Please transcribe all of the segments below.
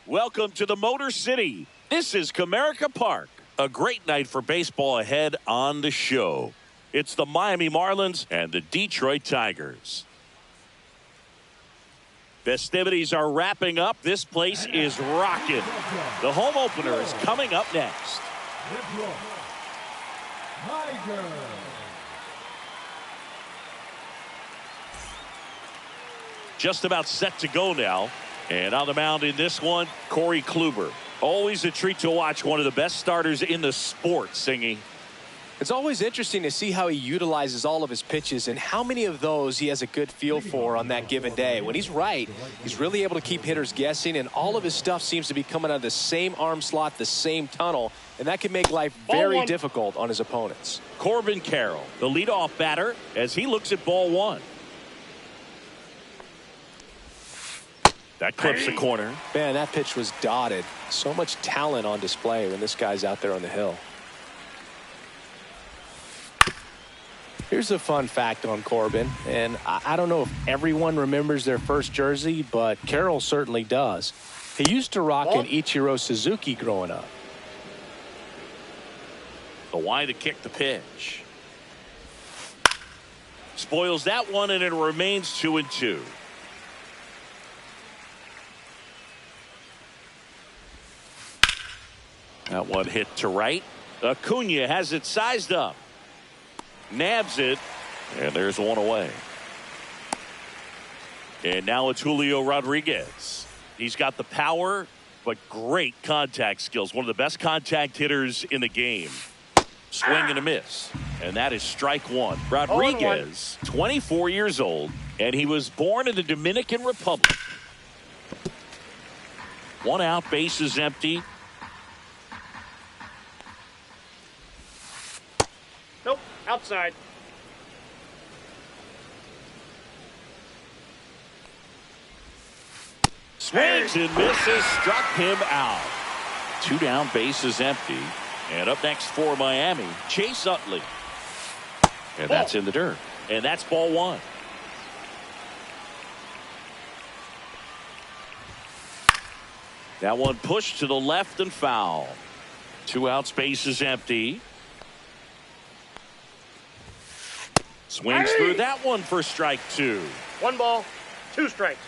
Welcome to the Motor City. This is Comerica Park. A great night for baseball ahead on the show. It's the Miami Marlins and the Detroit Tigers. Festivities are wrapping up. This place is rocking. The home opener is coming up next. Just about set to go now. And on the mound in this one, Corey Kluber. Always a treat to watch one of the best starters in the sport, Singy. It's always interesting to see how he utilizes all of his pitches and how many of those he has a good feel for on that given day. When he's right, he's really able to keep hitters guessing, and all of his stuff seems to be coming out of the same arm slot, the same tunnel, and that can make life very difficult on his opponents. Corbin Carroll, the leadoff batter, as he looks at ball one. That clips the corner. Man, that pitch was dotted. So much talent on display when this guy's out there on the hill. Here's a fun fact on Corbin, and I don't know if everyone remembers their first jersey, but Carroll certainly does. He used to rock an Ichiro Suzuki growing up. The wide to kick the pitch. Spoils that one, and it remains 2-2. That one hit to right. Acuna has it sized up. Nabs it. And there's one away. And now it's Julio Rodriguez. He's got the power, but great contact skills. One of the best contact hitters in the game. Swing and a miss. And that is strike one. Rodriguez, 24 years old, and he was born in the Dominican Republic. One out, base is empty. Nope, outside. Swings and misses, struck him out. Two down, base is empty. And up next for Miami, Chase Utley. And that's in the dirt. And that's ball one. That one pushed to the left and foul. Two outs, base is empty. Swings through that one for strike two. 1 ball, 2 strikes.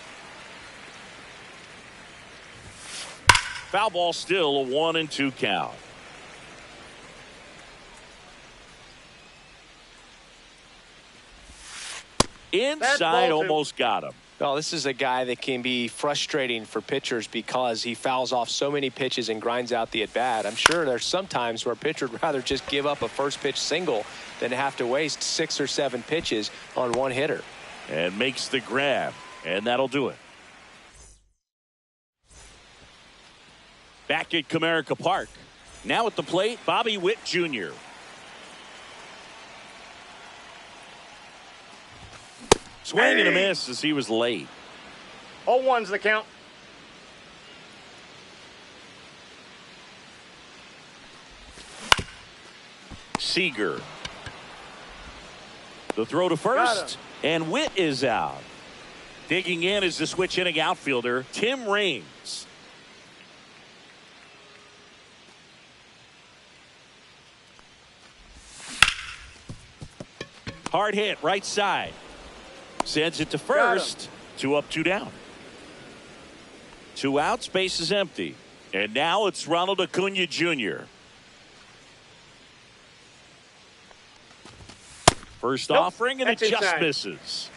Foul ball, still a 1-2 count. Inside, almost got him. Well, this is a guy that can be frustrating for pitchers because he fouls off so many pitches and grinds out the at-bat. I'm sure there's some times where a pitcher would rather just give up a first pitch single than have to waste 6 or 7 pitches on one hitter. And makes the grab, and that'll do it. Back at Comerica Park. Now at the plate, Bobby Witt Jr. Swing and a miss as he was late. 0-1's the count. Seager. The throw to first, and Witt is out. Digging in is the switch hitting outfielder, Tim Raines. Hard hit, right side. Sends it to first. 2 up, 2 down. 2 outs, base is empty. And now it's Ronald Acuna Jr. First offering, and it just misses.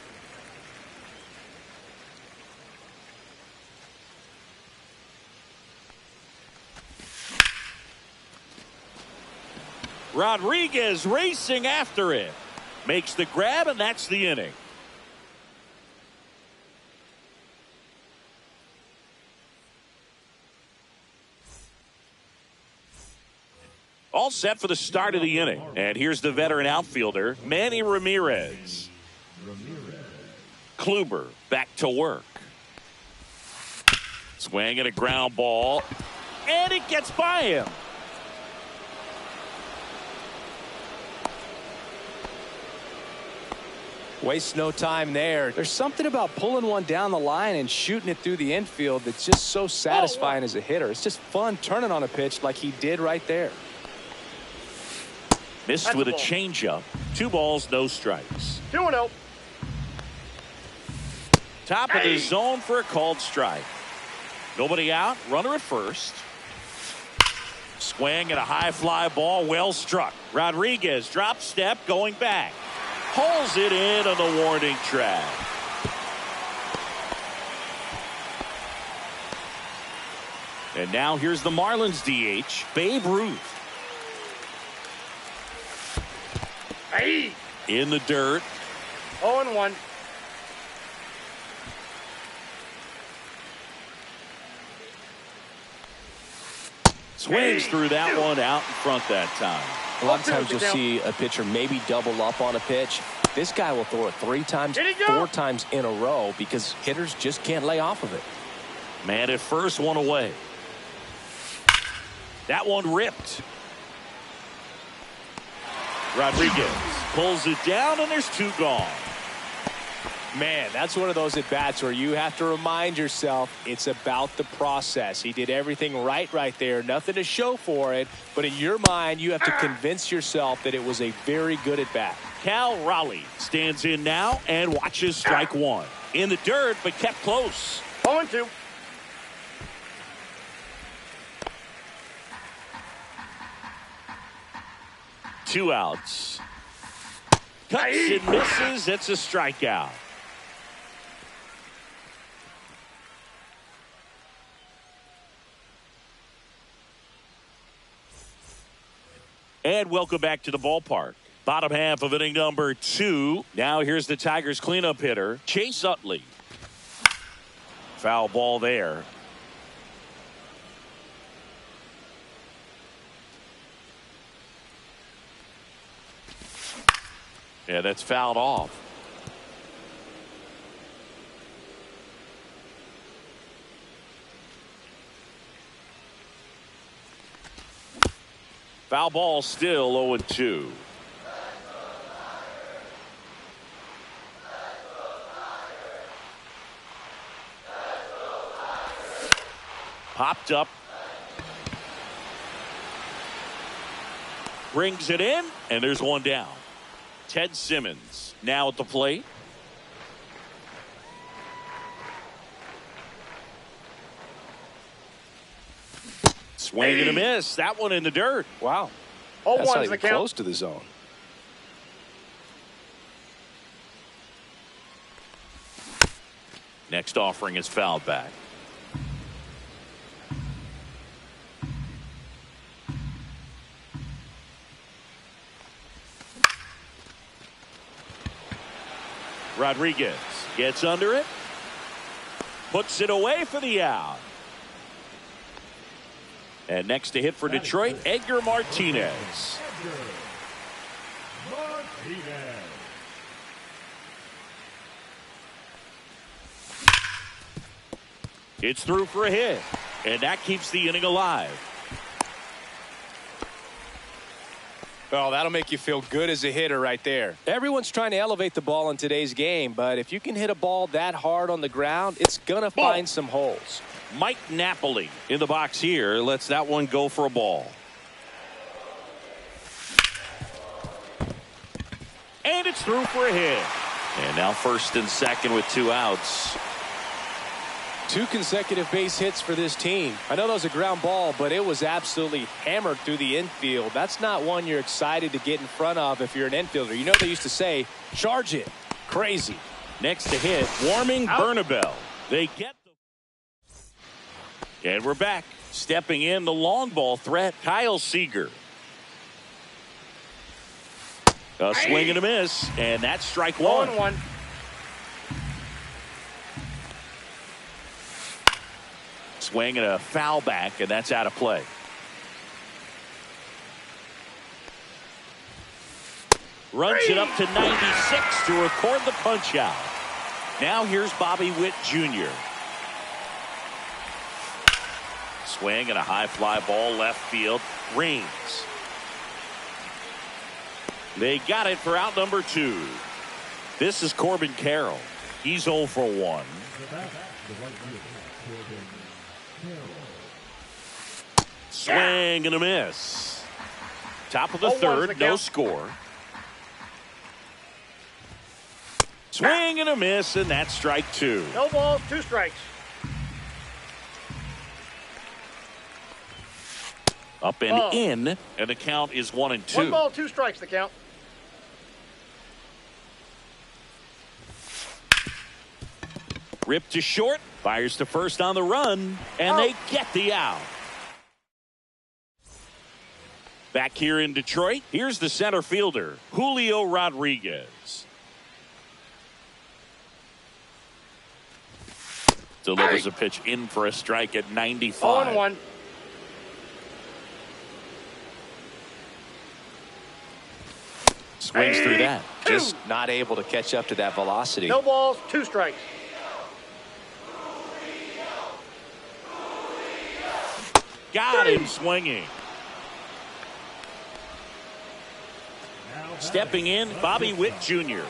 Rodriguez racing after it. Makes the grab, and that's the inning. All set for the start of the inning. And here's the veteran outfielder, Manny Ramirez. Kluber back to work. Swing and a ground ball. And it gets by him. Waste no time there. There's something about pulling one down the line and shooting it through the infield that's just so satisfying as a hitter. It's just fun turning on a pitch like he did right there. Missed with a changeup. 2 balls, no strikes. 2-0. Top of the zone for a called strike. Nobody out. Runner at first. Swing and a high fly ball. Well struck. Rodriguez drop step going back. Pulls it in on the warning track. And now here's the Marlins DH, Babe Ruth. Hey. In the dirt. 0-1. Swings through that one out in front that time. A lot of times you'll see a pitcher maybe double up on a pitch. This guy will throw it 3 times, 4 times in a row because hitters just can't lay off of it. Man at first, one away. That one ripped. Rodriguez pulls it down, and there's 2 gone. Man, that's one of those at-bats where you have to remind yourself it's about the process. He did everything right there. Nothing to show for it. But in your mind, you have to convince yourself that it was a very good at-bat. Cal Raleigh stands in now and watches strike 1. In the dirt, but kept close. 0-2. Two outs. Cuts and misses. It's a strikeout. And welcome back to the ballpark. Bottom half of inning number 2. Now here's the Tigers cleanup hitter, Chase Utley. Foul ball there. Yeah, that's fouled off. Foul ball still 0-2. Popped up. Brings it in, and there's one down. Ted Simmons now at the plate. Swing and a miss. That one in the dirt. Wow. That's not even close to the zone. Next offering is fouled back. Rodriguez gets under it. Puts it away for the out. And next to hit for Detroit, Edgar Martinez. It's through for a hit. And that keeps the inning alive. Well, that'll make you feel good as a hitter right there. Everyone's trying to elevate the ball in today's game, but if you can hit a ball that hard on the ground, it's going to find some holes. Mike Napoli in the box here lets that one go for a ball. And it's through for a hit. And now first and second with 2 outs. 2 consecutive base hits for this team. I know that was a ground ball, but it was absolutely hammered through the infield. That's not one you're excited to get in front of if you're an infielder. You know they used to say, charge it. Crazy. Next to hit, Warming Bernabel. They get the... And we're back. Stepping in the long ball threat, Kyle Seager. A swing and a miss, and that's strike 1. 0-1. Swing and a foul back, and that's out of play. Runs it up to 96 to record the punch out. Now here's Bobby Witt Jr. Swing and a high fly ball left field. Rings. They got it for out number 2. This is Corbin Carroll. He's 0 for 1. Swing and a miss. Top of the third, no score. Swing and a miss, and that's strike 2. No balls, 2 strikes. Up and in, and the count is 1-2. 1 ball, 2 strikes, the count. Ripped to short, fires to first on the run, and they get the out. Back here in Detroit, here's the center fielder, Julio Rodriguez. Delivers a pitch in for a strike at 95. 0-1. Swings through that. Just not able to catch up to that velocity. No balls, 2 strikes. Got him swinging. Stepping in, Bobby Witt Jr.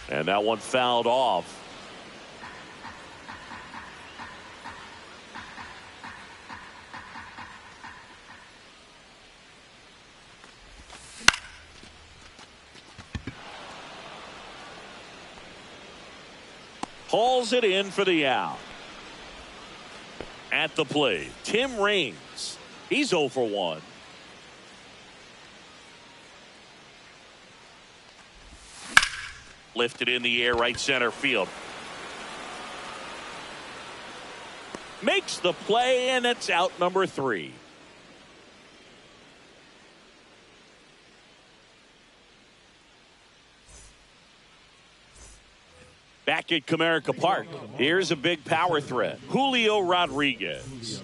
And that one fouled off. Hauls it in for the out. At the plate, Tim Raines. He's 0 for 1. Lifted in the air, right center field. Makes the play, and it's out number 3. Back at Comerica Park, here's a big power threat, Julio Rodriguez.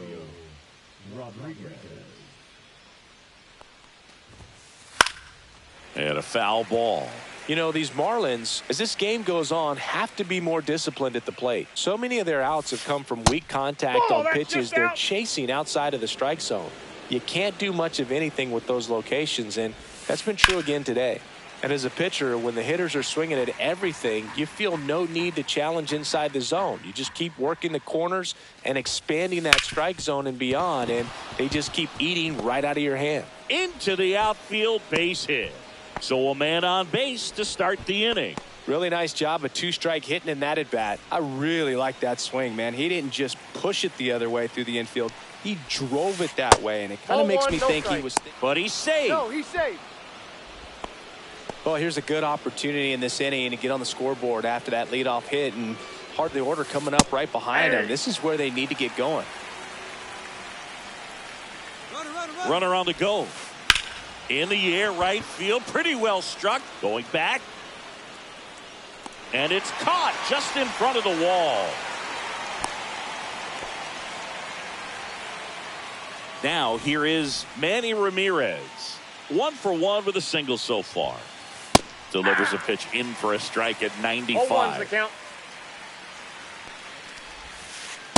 And a foul ball. You know, these Marlins, as this game goes on, have to be more disciplined at the plate. So many of their outs have come from weak contact on pitches they're chasing outside of the strike zone. You can't do much of anything with those locations, and that's been true again today. And as a pitcher, when the hitters are swinging at everything, you feel no need to challenge inside the zone. You just keep working the corners and expanding that strike zone and beyond, and they just keep eating right out of your hand. Into the outfield, base hit. So a man on base to start the inning. Really nice job of 2-strike hitting in that at bat. I really like that swing, man. He didn't just push it the other way through the infield. He drove it that way, and it kind of makes me think he was. But he's safe. No, he's safe. Well, here's a good opportunity in this inning to get on the scoreboard after that leadoff hit, and part of the order coming up right behind him. This is where they need to get going. Runner on the go. In the air, right field, pretty well struck. Going back. And it's caught just in front of the wall. Now here is Manny Ramirez. 1 for 1 with a single so far. Delivers a pitch in for a strike at 95. 0-1's the count.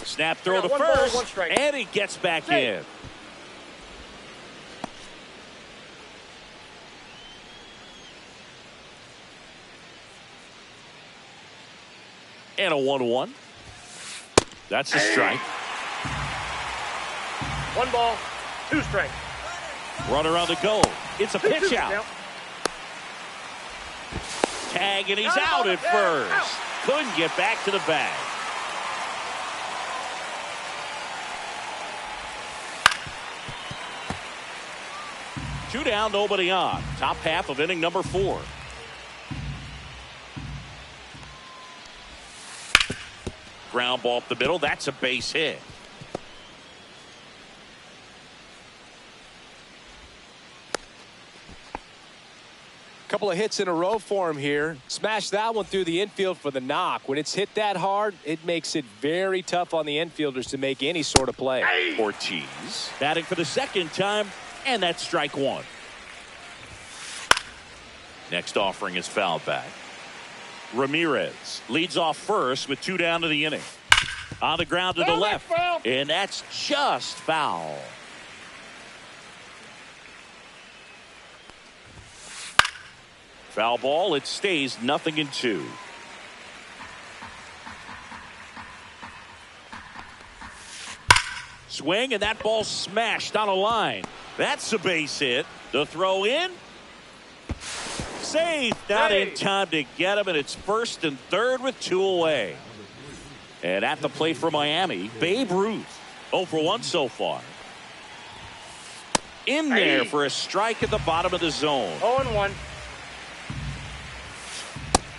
Snap throw to Ball, first, 1 strike. and he gets back in. And a 1-1. That's a strike. 1 ball, 2 strikes. Runner on the go. It's a pitch out. Count. Tag, and he's out at first. Couldn't get back to the bag. Two down, nobody on. Top half of inning number 4. Ground ball up the middle. That's a base hit. Couple of hits in a row for him here. Smashed that one through the infield for the knock. When it's hit that hard, it makes it very tough on the infielders to make any sort of play. Ortiz batting for the second time, and that's strike one. Next offering is foul back. Ramirez leads off first with 2 down to the inning. On the ground to the left, and that's just foul. Foul ball. It stays 0-2. Swing, and that ball smashed on a line. That's a base hit. The throw in. Safe. Not in time to get him, and it's first and third with 2 away. And at the plate for Miami, Babe Ruth. 0 for 1 so far. In there for a strike at the bottom of the zone. 0-1.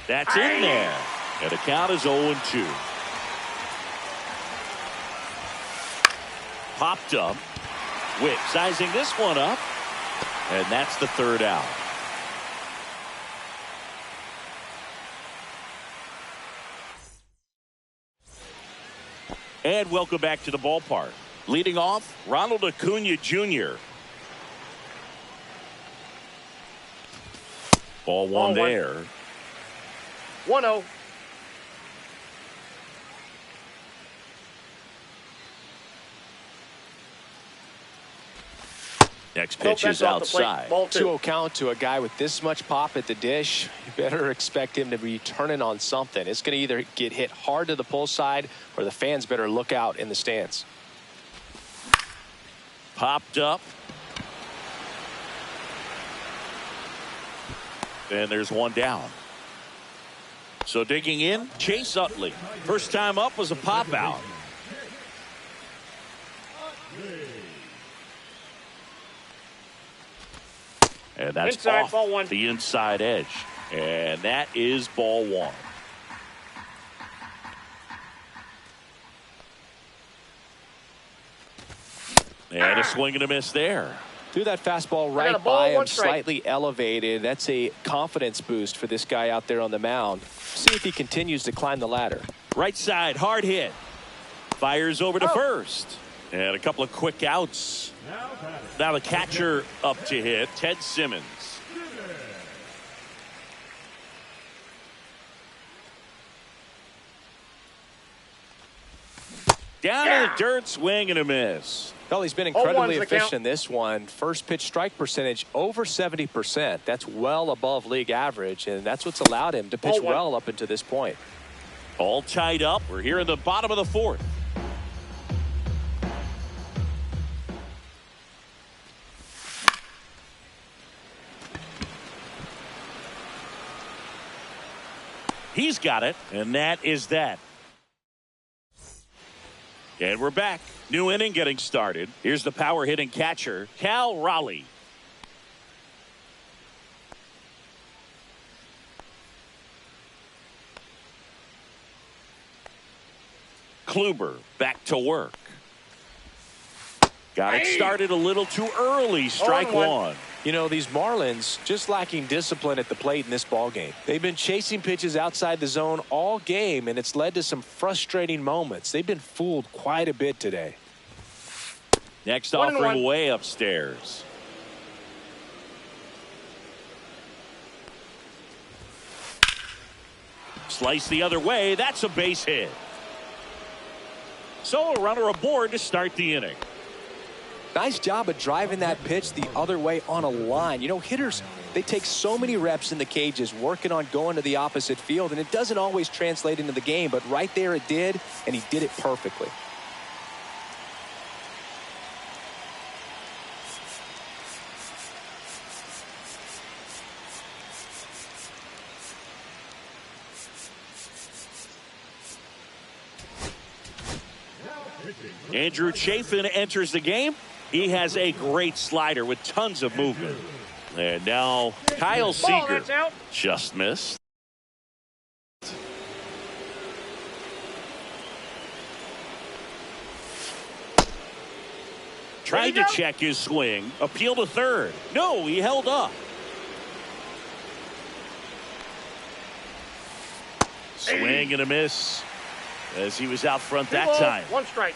That's in there. And the count is 0-2. Popped up. Witt sizing this one up. And that's the third out. And welcome back to the ballpark. Leading off, Ronald Acuna Jr. Ball one there. 1-0. Next pitch is outside. 2-0 count to a guy with this much pop at the dish. You better expect him to be turning on something. It's going to either get hit hard to the pull side, or the fans better look out in the stands. Popped up. And there's one down. So digging in, Chase Utley. First time up was a pop out. And that's inside, off ball one. The inside edge. And that is ball one. And a swing and a miss there. Threw that fastball right by him, slightly elevated. That's a confidence boost for this guy out there on the mound. See if he continues to climb the ladder. Right side, hard hit. Fires over to first. And a couple of quick outs. Now the catcher up to hit, Ted Simmons. Down in the dirt, swing and a miss. Well, he's been incredibly efficient in this one. First pitch strike percentage over 70%. That's well above league average, and that's what's allowed him to pitch well up until this point. All tied up. We're here in the bottom of the fourth. He's got it, and that is that. And we're back. New inning getting started. Here's the power hitting catcher, Cal Raleigh. Kluber back to work. Got it started a little too early. Strike one. You know, these Marlins just lacking discipline at the plate in this ball game. They've been chasing pitches outside the zone all game, and it's led to some frustrating moments. They've been fooled quite a bit today. Next offering way upstairs. Slice the other way. That's a base hit. So a runner aboard to start the inning. Nice job of driving that pitch the other way on a line. You know, hitters, they take so many reps in the cages working on going to the opposite field, and it doesn't always translate into the game, but right there it did, and he did it perfectly. Andrew Chafin enters the game. He has a great slider with tons of movement. And now Kyle Seager just missed. Tried to check his swing. Appeal to third. No, he held up. Swing and a miss as he was out front that time. 1 strike.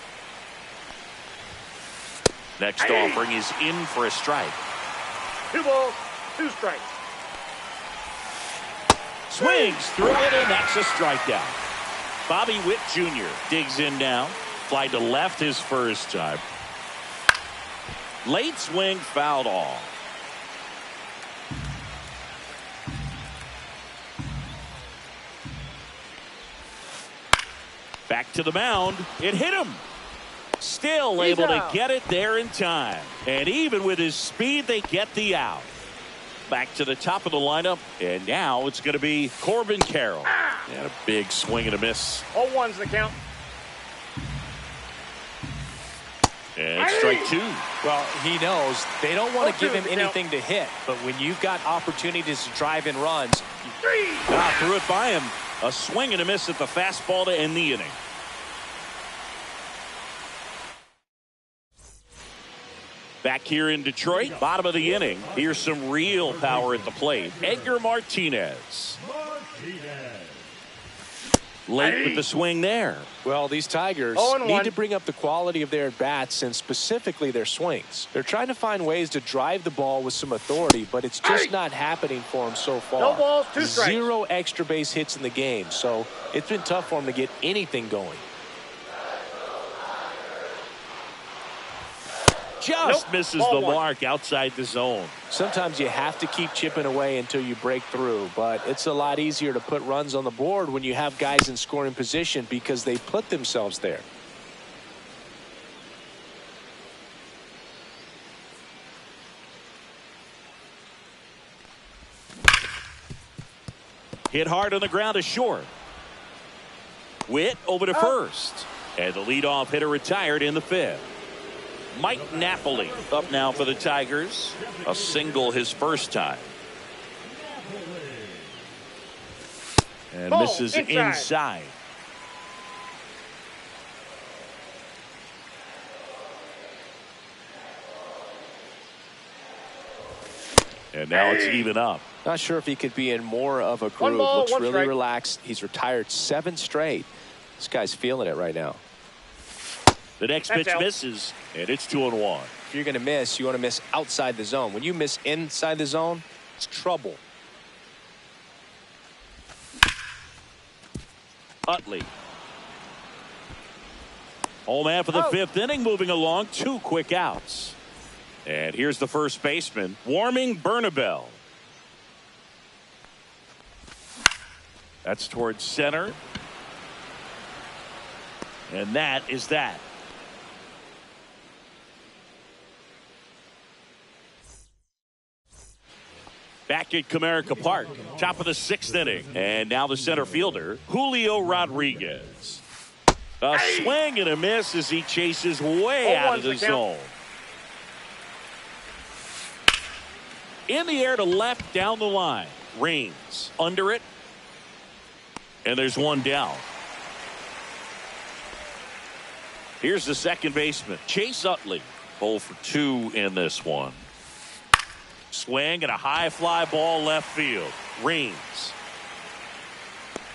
Next offering is in for a strike. 2 balls, 2 strikes. Swings through it, and that's a strikeout. Bobby Witt Jr. digs in now. Fly to left his first time. Late swing, fouled off. Back to the mound. It hit him. Still able to get it there in time. And even with his speed, they get the out. Back to the top of the lineup. And now it's going to be Corbin Carroll. And a big swing and a miss. 0-1's the count. And strike 2. Well, he knows they don't want to give him anything to hit. But when you've got opportunities to drive in runs, threw it by him. A swing and a miss at the fastball to end the inning. Back here in Detroit, bottom of the inning. Here's some real power at the plate. Edgar Martinez. Late with the swing there. well, these Tigers need to bring up the quality of their at-bats and specifically their swings. They're trying to find ways to drive the ball with some authority, but it's just not happening for them so far. No balls, 2 strikes. 0 extra base hits in the game, so it's been tough for them to get anything going. Just misses the mark outside the zone. Sometimes you have to keep chipping away until you break through, but it's a lot easier to put runs on the board when you have guys in scoring position because they put themselves there. Hit hard on the ground to short. Witt over to first. And the leadoff hitter retired in the 5th. Mike Napoli up now for the Tigers. A single his first time. And misses inside. And now it's even up. Not sure if he could be in more of a groove. Looks really relaxed. He's retired 7 straight. This guy's feeling it right now. The next pitch misses, and it's 2-1. If you're going to miss, you want to miss outside the zone. When you miss inside the zone, it's trouble. Utley. Home man for the 5th inning, moving along. 2 quick outs. And here's the first baseman, warming Bernabel. That's towards center. And that is that. Back at Comerica Park, top of the 6th inning. And now the center fielder, Julio Rodriguez. A swing and a miss as he chases way out of the zone. In the air to left, down the line. Rains under it. And there's one down. Here's the second baseman, Chase Utley. 0 for 2 in this one. Swing and a high fly ball left field. Rains.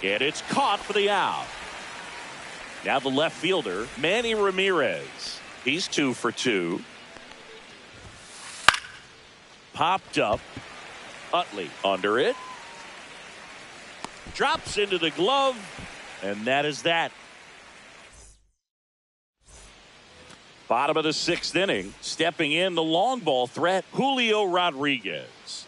And it's caught for the out. Now the left fielder, Manny Ramirez. He's 2 for 2. Popped up. Utley under it. Drops into the glove. And that is that. Bottom of the 6th inning. Stepping in the long ball threat, Julio Rodriguez.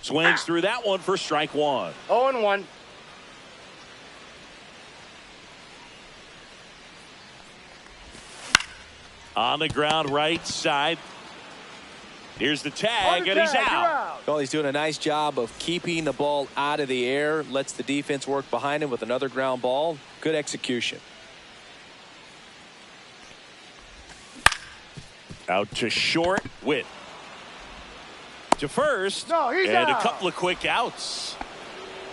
Swings through that one for strike 1. 0-1. On the ground right side. Here's the tag, and he's out. Well, he's doing a nice job of keeping the ball out of the air. Lets the defense work behind him with another ground ball. Good execution. Out to short. Witt. To first. He's and out. A couple of quick outs.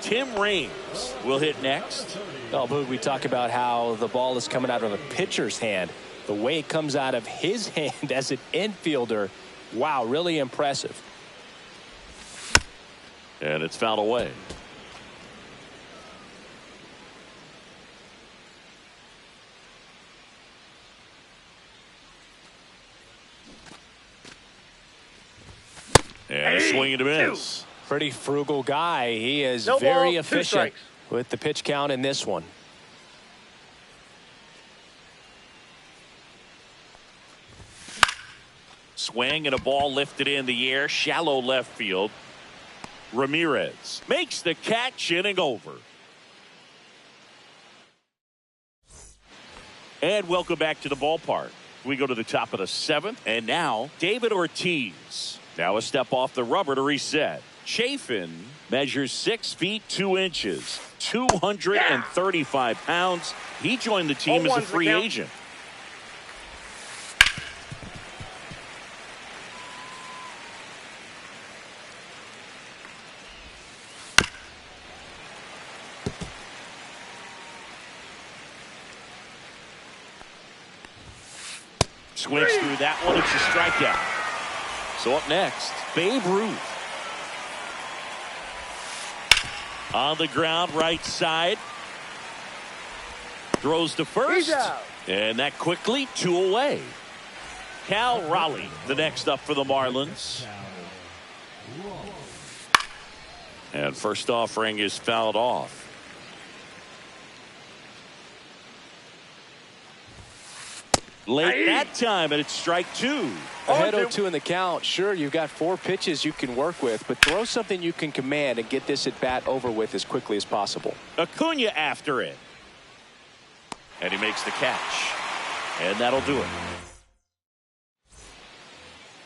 Tim Raines will hit next. Oh, Boog, we talk about how the ball is coming out of a pitcher's hand. The way it comes out of his hand as an infielder. Wow, really impressive. And it's fouled away. And a swing and a miss. Pretty frugal guy. He is No very ball, 2 efficient strikes. with the pitch count in this one. Swing and a ball lifted in the air, shallow left field. Ramirez makes the catch, inning over. And welcome back to the ballpark. We go to the top of the 7th, and now David Ortiz. Now a step off the rubber to reset. Chafin measures 6 feet 2 inches, 235 pounds. He joined the team as a free agent. Swings through that one. It's a strikeout. So up next, Babe Ruth. On the ground, right side. Throws to first. And that quickly, 2 away. Cal Raleigh, the next up for the Marlins. And first offering is fouled off. Late that time, and it's strike 2. Ahead 0-2 in the count. Sure, you've got 4 pitches you can work with, but throw something you can command and get this at bat over with as quickly as possible. Acuna after it. And he makes the catch. And that'll do it.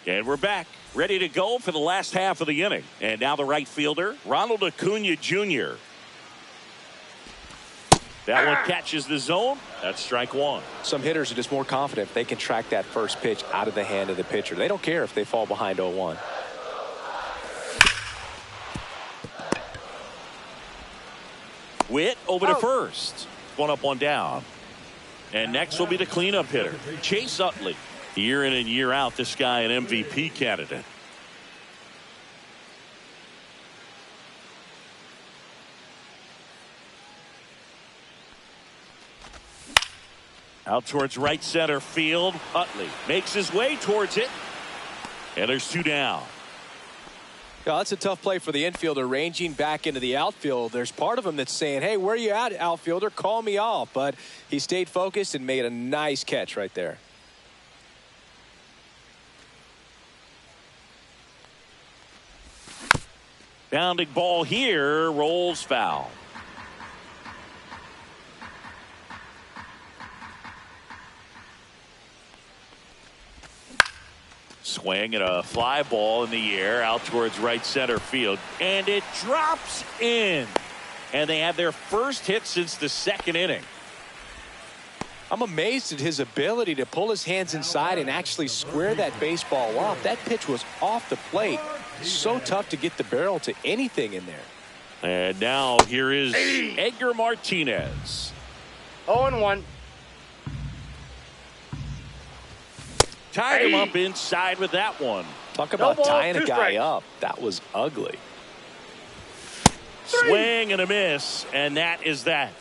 And we're back, ready to go for the last half of the inning. And now the right fielder, Ronald Acuna Jr. That one catches the zone. That's strike 1. Some hitters are just more confident if they can track that first pitch out of the hand of the pitcher. They don't care if they fall behind 0-1. Witt over to first. 1 up, 1 down. And next will be the cleanup hitter, Chase Utley. Year in and year out, this guy an MVP candidate. Out towards right center field. Utley makes his way towards it. And there's 2 down. Yeah, that's a tough play for the infielder, ranging back into the outfield. There's part of him that's saying, hey, where you at, outfielder? Call me off. But he stayed focused and made a nice catch right there. Bounding ball here, rolls foul. Swing and a fly ball in the air out towards right center field. And it drops in. And they have their first hit since the 2nd inning. I'm amazed at his ability to pull his hands inside and actually square that baseball off. That pitch was off the plate. So tough to get the barrel to anything in there. And now here is Edgar Martinez. 0-1. Tied him up inside with that one. Talk about ball, tying 2 a guy strikes. up. That was ugly. Swing and a miss, and that is that.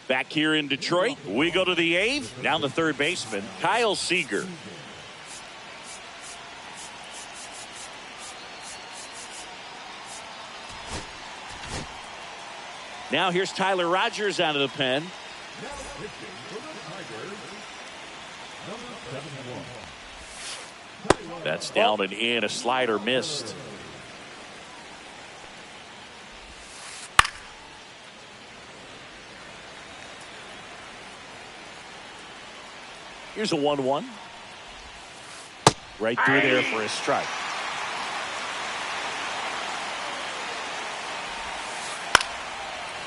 Back here in Detroit, we go to the 8th. Down the third baseman, Kyle Seager. Now here's Tyler Rogers out of the pen. That's down and in. A slider missed. Here's a 1-1. Right through there for a strike.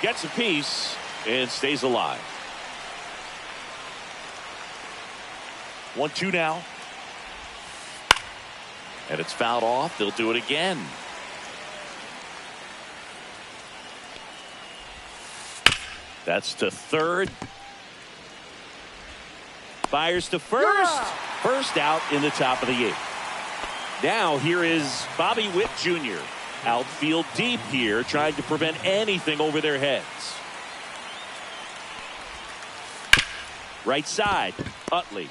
Gets a piece and stays alive. 1-2 now. And it's fouled off. They'll do it again. That's to third. Fires to first. First out in the top of the 8th. Now here is Bobby Witt Jr. Outfield deep here, trying to prevent anything over their heads. Right side, Utley.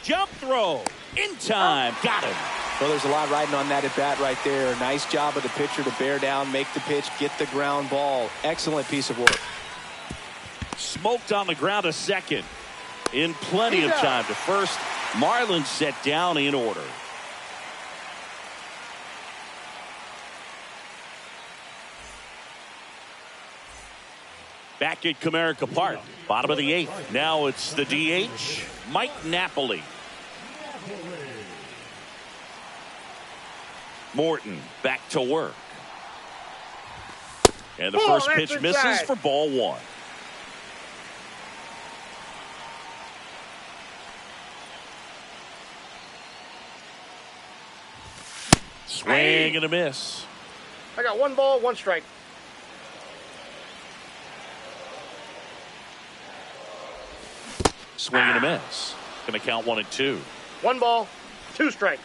Jump throw. In time. Got him. Well, there's a lot riding on that at bat right there. Nice job of the pitcher to bear down, make the pitch, get the ground ball. Excellent piece of work. Smoked on the ground to second. In plenty of time to first. Marlins set down in order. Back at Comerica Park, bottom of the 8th. Now it's the DH, Mike Napoli. Morton back to work. And the first pitch misses for ball 1. Swing and a miss. I got 1 ball, 1 strike. Swing and a miss. Going to count 1 and 2. 1 ball, 2 strikes.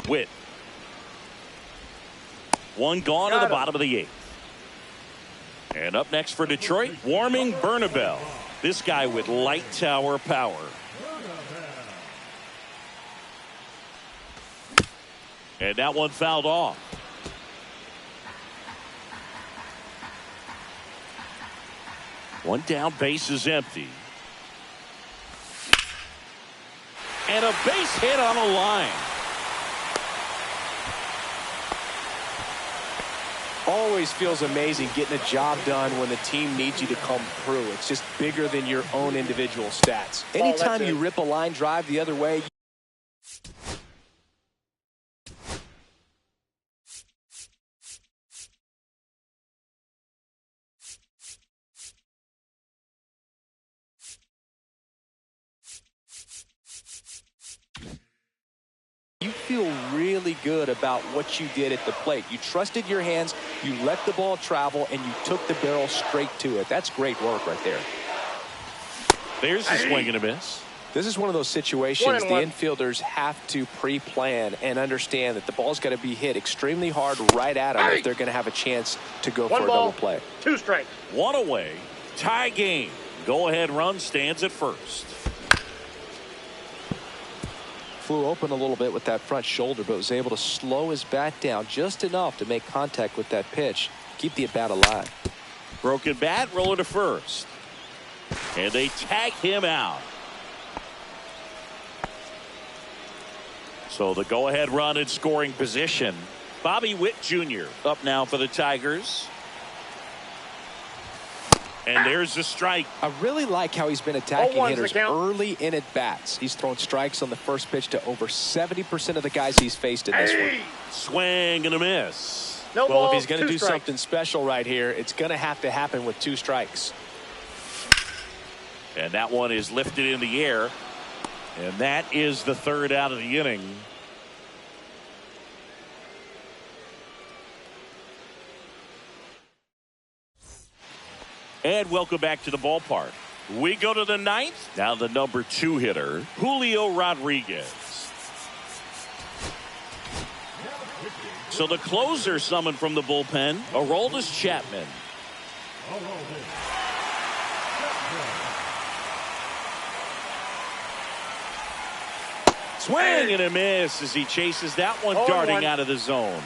Witt. 1 gone at the bottom of the 8th. And up next for Detroit, Warming Bernabel. This guy with light tower power. And that one fouled off. One down, base is empty. And a base hit on a line. Always feels amazing getting a job done when the team needs you to come through. It's just bigger than your own individual stats. Anytime you rip a line drive the other way, you feel really good about what you did at the plate. You trusted your hands, you let the ball travel, and you took the barrel straight to it. That's great work right there. There's the swing and a miss. This is one of those situations the infielders have to pre-plan and understand that the ball's got to be hit extremely hard right at them if they're going to have a chance to go for a double play. 2 strikes. 1 away. Tie game. Go-ahead run stands at first. Flew open a little bit with that front shoulder, but was able to slow his bat down just enough to make contact with that pitch, keep the at bat alive. Broken bat, roller to first. And they tag him out. So the go-ahead run in scoring position. Bobby Witt Jr. up now for the Tigers. And there's the strike. I really like how he's been attacking hitters early in at bats. He's thrown strikes on the first pitch to over 70% of the guys he's faced in this one. Swing and a miss. Well, if he's going to do something special right here, it's going to have to happen with 2 strikes. And that one is lifted in the air. And that is the 3rd out of the inning. And welcome back to the ballpark. We go to the 9th. Now the number 2 hitter, Julio Rodriguez. So the closer summoned from the bullpen, Aroldis Chapman. Swing and a miss as he chases that one darting out of the zone.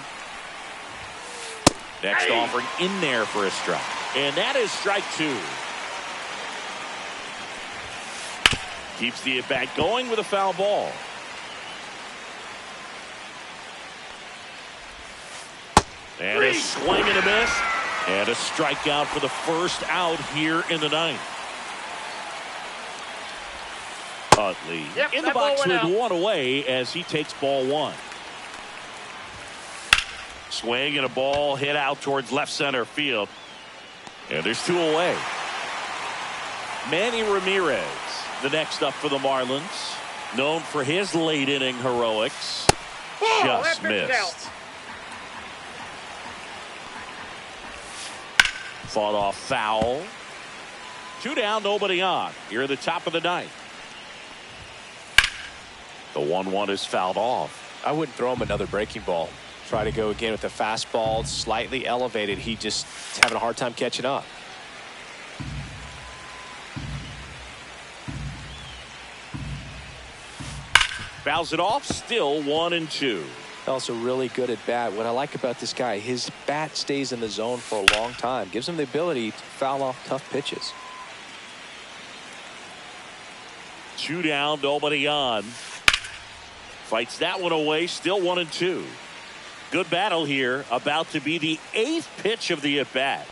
Next offering in there for a strike. And that is strike 2. Keeps the at bat going with a foul ball. And a swing and a miss. And a strikeout for the first out here in the 9th. Utley in the box with 1 away as he takes ball 1. Swing and a ball hit out towards left center field. And there's 2 away. Manny Ramirez, the next up for the Marlins. Known for his late inning heroics. Just missed. Fought off foul. 2 down, nobody on. Here at the top of the ninth. The 1-1 is fouled off. I wouldn't throw him another breaking ball. Try to go again with the fastball, slightly elevated. He just is having a hard time catching up. Fouls it off, still 1-2. Also really good at bat. What I like about this guy, his bat stays in the zone for a long time. Gives him the ability to foul off tough pitches. 2 down, nobody on. Fights that one away, still 1-2. Good battle here, about to be the 8th pitch of the at-bat.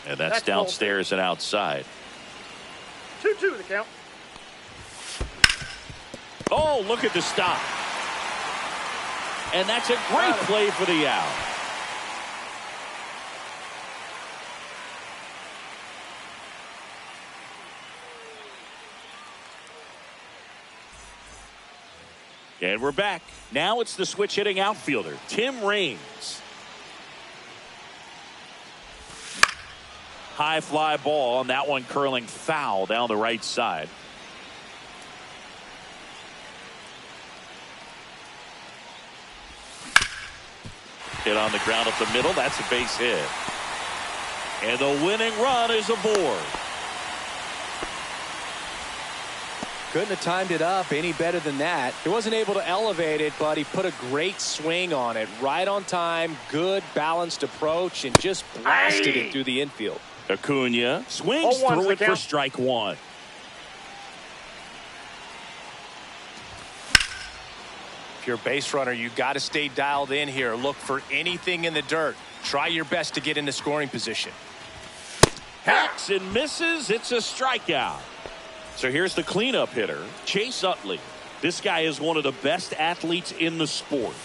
And that's downstairs and outside. 2-2 the count. Oh, look at the stop. And that's a great play for the out. And we're back. Now it's the switch hitting outfielder, Tim Raines. High fly ball, and that one curling foul down the right side. Hit on the ground up the middle. That's a base hit. And the winning run is aboard. Couldn't have timed it up any better than that. He wasn't able to elevate it, but he put a great swing on it. Right on time, good balanced approach, and just blasted it through the infield. Acuna swings through it for strike one. If you're a base runner, you got to stay dialed in here. Look for anything in the dirt. Try your best to get into scoring position. Hacks and misses. It's a strikeout. So here's the cleanup hitter, Chase Utley. This guy is one of the best athletes in the sport.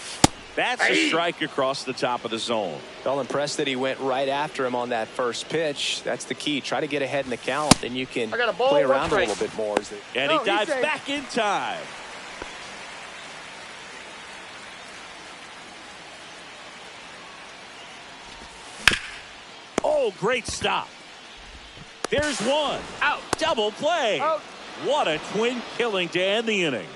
That's a strike across the top of the zone. Well, impressed that he went right after him on that first pitch. That's the key. Try to get ahead in the count. Then you can play around a little bit more. And he dives back in time. Oh, great stop. There's one. Out. Double play. Out. What a twin killing to end the inning.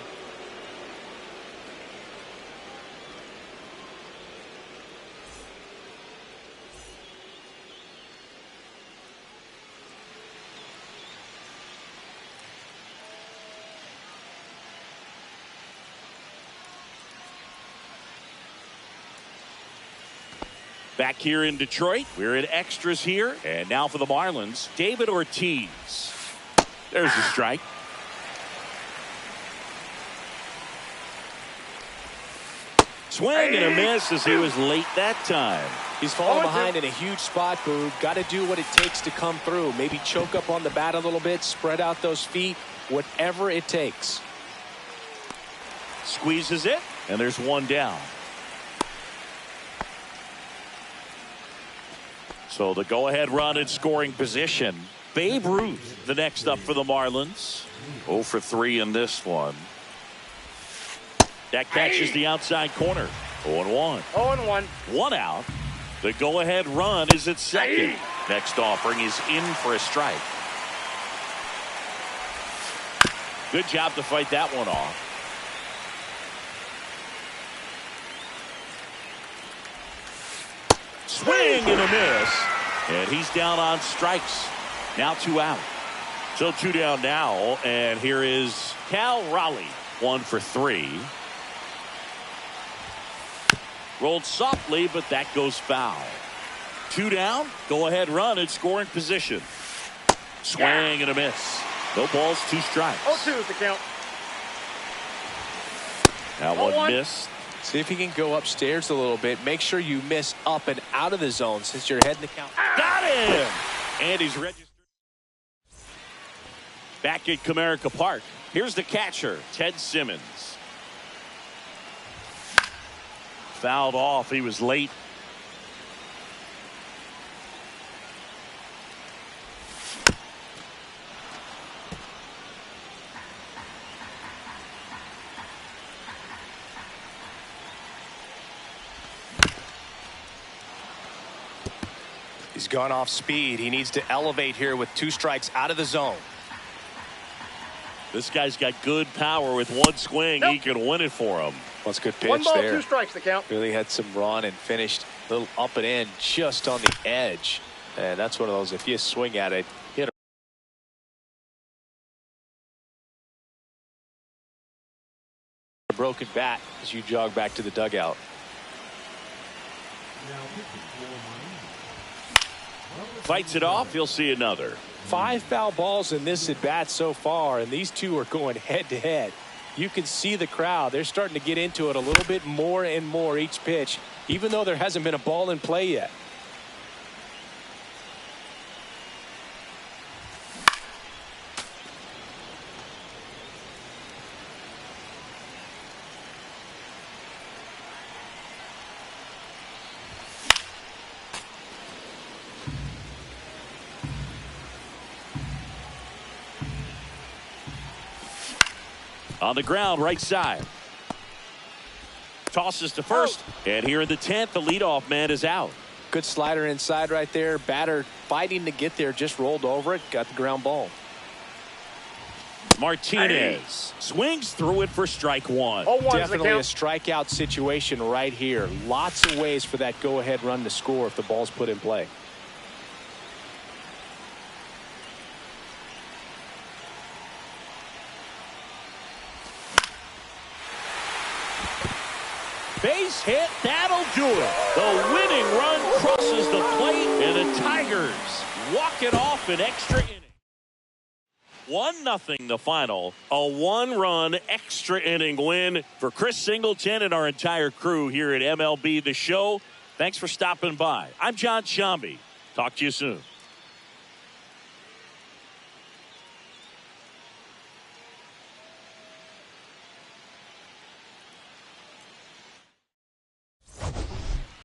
Back here in Detroit, we're in extras here. And now for the Marlins, David Ortiz. There's a strike. Swing and a miss as he was late that time. He's falling behind in a huge spot, Boog. Got to do what it takes to come through. Maybe choke up on the bat a little bit, spread out those feet, whatever it takes. Squeezes it, and there's one down. So the go-ahead run in scoring position. Babe Ruth, the next up for the Marlins. 0 for 3 in this one. That catches the outside corner. 0-1. 0-1. 1 out. The go-ahead run is at second. Next offering is in for a strike. Good job to fight that one off. Swing and a miss. And he's down on strikes. Now 2 out. So 2 down now. And here is Cal Raleigh. 1 for 3. Rolled softly, but that goes foul. 2 down. Go ahead run in scoring position. Swing and a miss. No balls, 2 strikes. 0-2 is the count. That one missed. See if you can go upstairs a little bit. Make sure you miss up and out of the zone since you're heading the count. Got him! And he's registered. Back at Comerica Park. Here's the catcher, Ted Simmons. Fouled off. He was late. He's gone off speed. He needs to elevate here with 2 strikes out of the zone. This guy's got good power. With one swing, he can win it for him. That's a good pitch 1 ball, there. 2 strikes the count. Really had some run and finished a little up and in just on the edge. And that's one of those, if you swing at it, hit a broken bat as you jog back to the dugout. Fights it off. He'll see another. 5 foul balls in this at bat so far, and these two are going head to head. You can see the crowd. They're starting to get into it a little bit more and more each pitch, even though there hasn't been a ball in play yet. On the ground, right side. Tosses to first. And here in the 10th, the leadoff man is out. Good slider inside right there. Batter fighting to get there, just rolled over it, got the ground ball. Martinez swings through it for strike 1. Definitely a strikeout situation right here. Lots of ways for that go-ahead run to score if the ball's put in play. Base hit, that'll do it. The winning run crosses the plate, and the Tigers walk it off in extra inning. 1-0 the final. A 1-run extra inning win for Chris Singleton and our entire crew here at MLB The Show. Thanks for stopping by. I'm John Shambi. Talk to you soon.